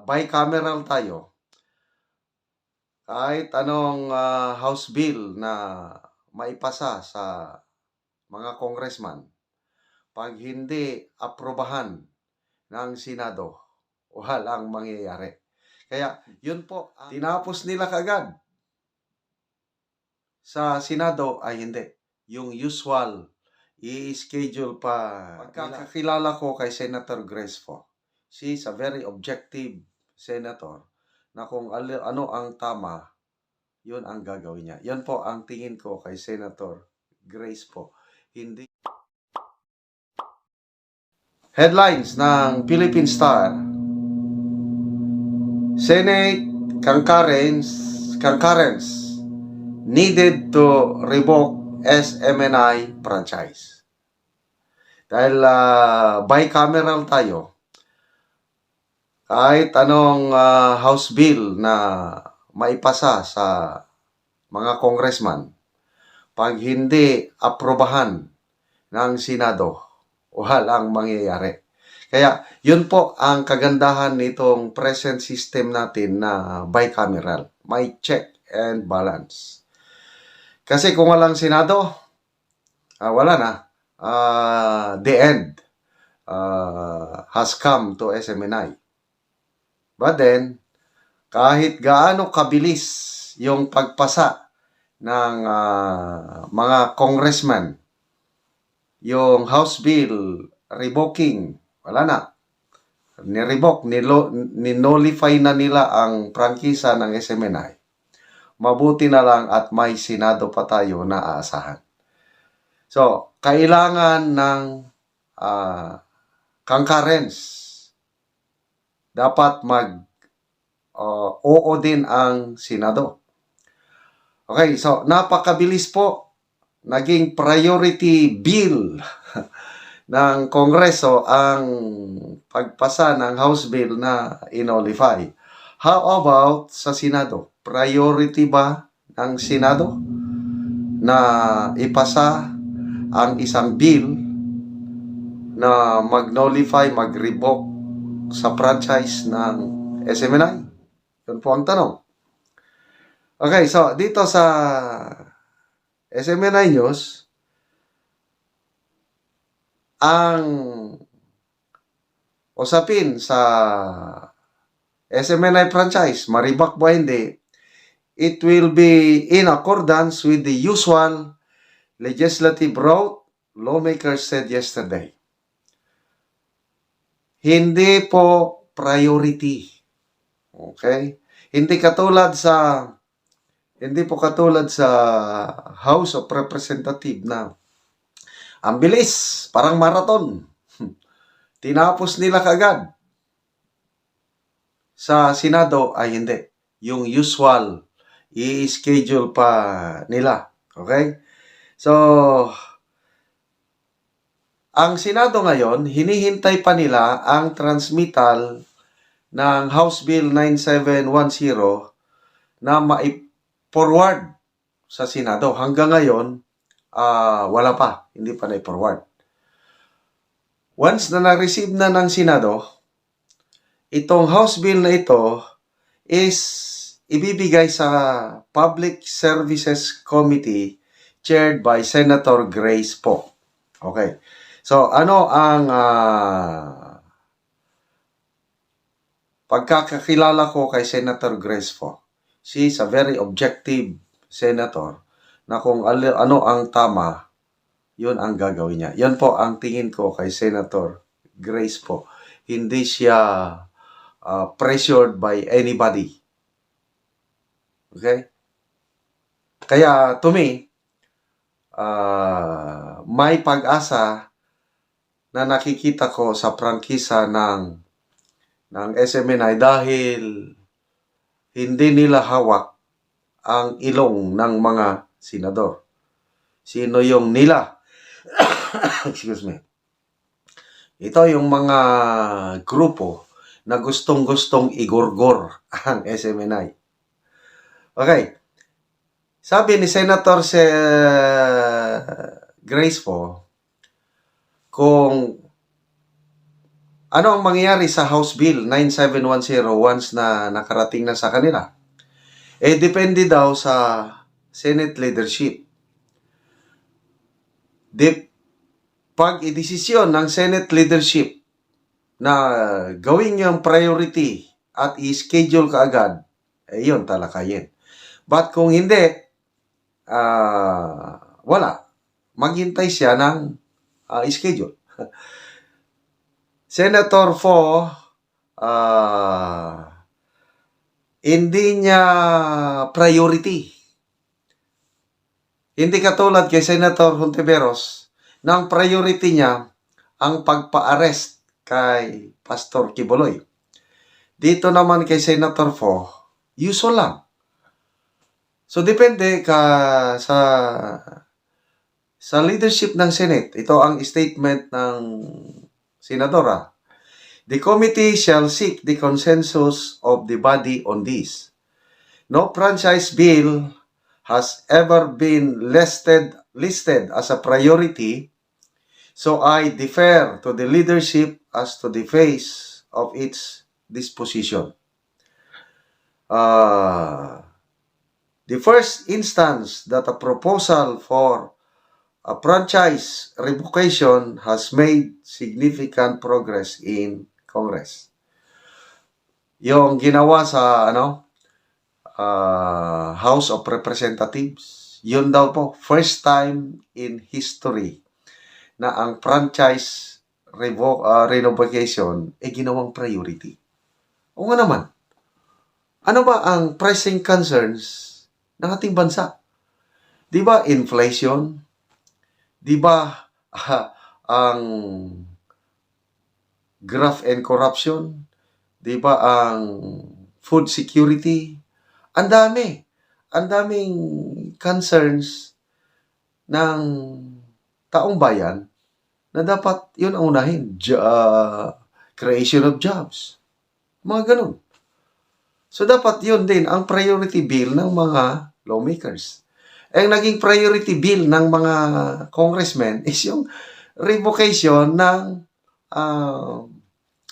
bicameral tayo, kahit anong House Bill na maipasa sa mga congressman, pag hindi aprobahan ng Senado, walang mangyayari. Kaya yun po, tinapos nila kagad. Sa Senado ay hindi. Yung usual, i-schedule pa. Pagkakakilala ko kay Senator Grace Poe, she's a very objective senator na kung ano ang tama, yun ang gagawin niya. Yan po ang tingin ko kay Senator Grace Poe. Hindi. Headlines ng Philippine Star. Senate concurrence needed to revoke SMNI franchise. Dahil bicameral tayo, kahit anong House Bill na maipasa sa mga congressman, pag hindi aprobahan ng Senado, walang mangyayari. Kaya yun po ang kagandahan nitong present system natin na bicameral. May check and balance. Kasi kung walang Senado, wala na. The end has come to SMNI. But then, kahit gaano kabilis yung pagpasa ng mga congressman, yung House Bill revoking, wala na. Ni-revoke, ni-nullify na nila ang prangkisa ng SMNI. Mabuti na lang at may Senado pa tayo na aasahan. So, kailangan ng concurrence. Dapat oo din ang Senado. Okay, so napakabilis po. Naging priority bill ng Kongreso ang pagpasa ng House Bill na inolify. How about sa Senado? Priority ba ng Senado na ipasa ang isang bill na mag-nullify, mag-revoke sa franchise ng SMNI? Yun po ang tanong. Okay, so dito sa SMNI News, ang usapin sa SMNI franchise, maribak ba hindi, it will be in accordance with the usual legislative route, lawmakers said yesterday. Hindi po priority. Okay? Hindi po katulad sa House of Representatives na ang bilis, parang marathon. Tinapos nila kagad. Sa Senado ay hindi. Yung usual, i-schedule pa nila. Okay? So, ang Senado ngayon, hinihintay pa nila ang transmittal ng House Bill 9710 na ma-forward sa Senado. Hanggang ngayon, wala pa. Hindi pa na-forward. Once na na-receive na ng Senado, itong House Bill na ito is ibibigay sa Public Services Committee chaired by Senator Grace Poe. Okay. So, ano ang pagkakakilala ko kay Senator Grace Poe? She's a very objective senator na kung ano ang tama, yun ang gagawin niya. Yan po ang tingin ko kay Senator Grace Poe. Hindi siya pressured by anybody. Okay? Kaya, to me, may pag-asa na nakikita ko sa prangkisa ng SMNI dahil hindi nila hawak ang ilong ng mga senador. Sino yung nila? Excuse me. Ito yung mga grupo na gustong-gustong igurgor ang SMNI. Okay. Sabi ni Senator Grace Poe, kung Ano ang mangyayari sa House Bill 9710 once na nakarating na sa kanila? Depende daw sa Senate leadership. Pag idesisyon ng Senate leadership na gawin yung priority at i-schedule kaagad, yun talakayin. But kung hindi, wala. Maghintay siya ng schedule. Senator Fo, hindi niya priority. Hindi katulad kay Senator Hontiveros, na ang priority niya ang pagpa-arrest kay Pastor Kibuloy. Dito naman kay Senator Fo, usual lang. So depende sa leadership ng Senate. Ito ang statement ng senadora. The committee shall seek the consensus of the body on this. No franchise bill has ever been listed as a priority, so I defer to the leadership as to the phase of its disposition. The first instance that a proposal for a franchise revocation has made significant progress in Congress. Yung ginawa sa House of Representatives, yun daw po, first time in history na ang franchise revocation ginawang priority. O nga naman, ano ba ang pressing concerns ng ating bansa? Di ba inflation? Di ba ang graft and corruption? Di ba ang food security? Ang daming concerns ng taong bayan na dapat yun ang unahin. Creation of jobs. Mga ganun. So, dapat yun din ang priority bill ng mga lawmakers. Ang naging priority bill ng mga congressmen is yung revocation ng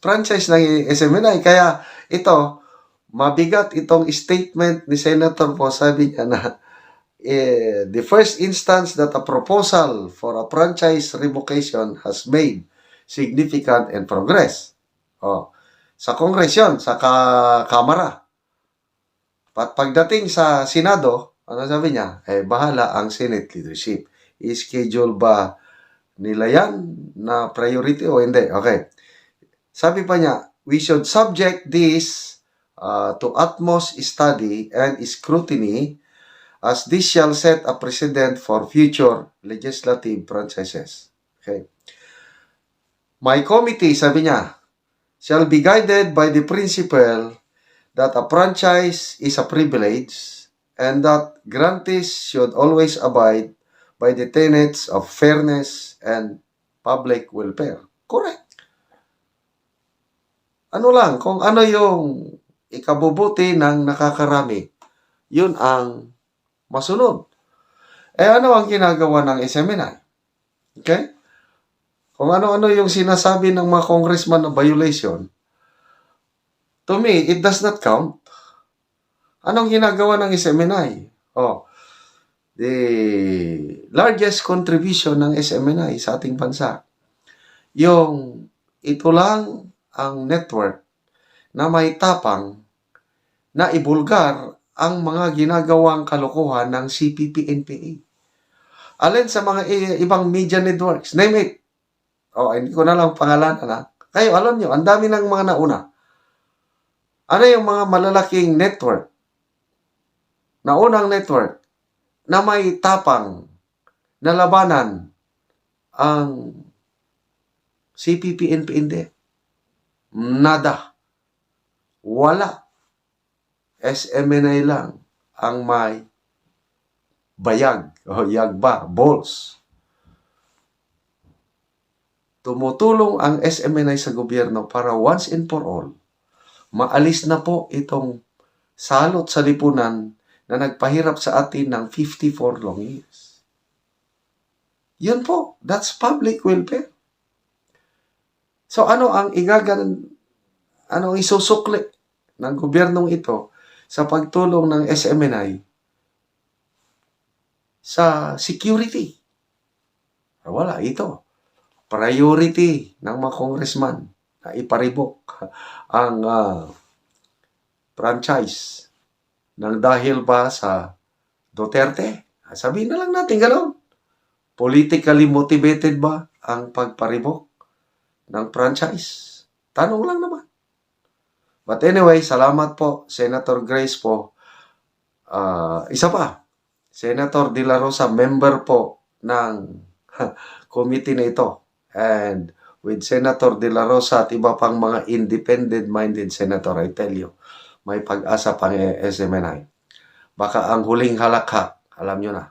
franchise ng SMNI. Kaya ito, mabigat itong statement ni Senator po. Sabi niya na the first instance that a proposal for a franchise revocation has made significant and progress. Sa Congress yun, sa Kamara. At pagdating sa Senado, ano sabi niya? Bahala ang Senate leadership. I-schedule ba nila yan na priority o hindi? Okay. Sabi pa niya, we should subject this to utmost study and scrutiny as this shall set a precedent for future legislative franchises. Okay. My committee, sabi niya, shall be guided by the principle that a franchise is a privilege and that grantees should always abide by the tenets of fairness and public welfare. Correct. Ano lang, kung ano yung ikabubuti ng nakakarami, yun ang masunod. Ano ang ginagawa ng SMNI? Okay? Kung ano-ano yung sinasabi ng mga congressman na violation, to me, it does not count. Anong ginagawa ng SMNI? The largest contribution ng SMNI sa ating bansa, yung ito lang ang network na may tapang na ibulgar ang mga ginagawang kalokohan ng CPP-NPA. Alin sa mga ibang media networks, name it. Hindi ko na lang pangalanan. Kayo, alam nyo, ang dami ng mga nauna. Ano yung mga malalaking network? Naunang network na may tapang na labanan ang CPP-NPA? Nada. Wala. SMNI lang ang may bayag o yagba, balls. Tumutulong ang SMNI sa gobyerno para once and for all, maalis na po itong salot sa lipunan na nagpahirap sa atin ng 54 long years. Yun po, that's public welfare. So ano ang ano ang isusukli ng gobyernong ito sa pagtulong ng SMNI sa security? Wala, ito. Priority ng mga congressman na iparibok ang franchise ng dahil ba sa Duterte. Sabihin na lang natin gano'n. Politically motivated ba ang pagparibok ng franchise? Tanong lang naman. But anyway, salamat po, Senator Grace po. Isa pa, Senator De La Rosa, member po ng committee na ito. And with Senator De La Rosa at iba pang mga independent-minded senator, I tell you, may pag-asa pang SMNI. Baka ang huling halakhak, alam nyo na,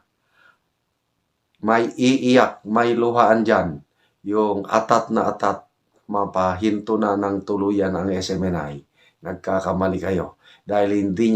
may iiyak, may luhaan dyan, yung atat na atat, mapahinto na ng tuluyan ang SMNI. Nagkakamali kayo dahil hindi nyo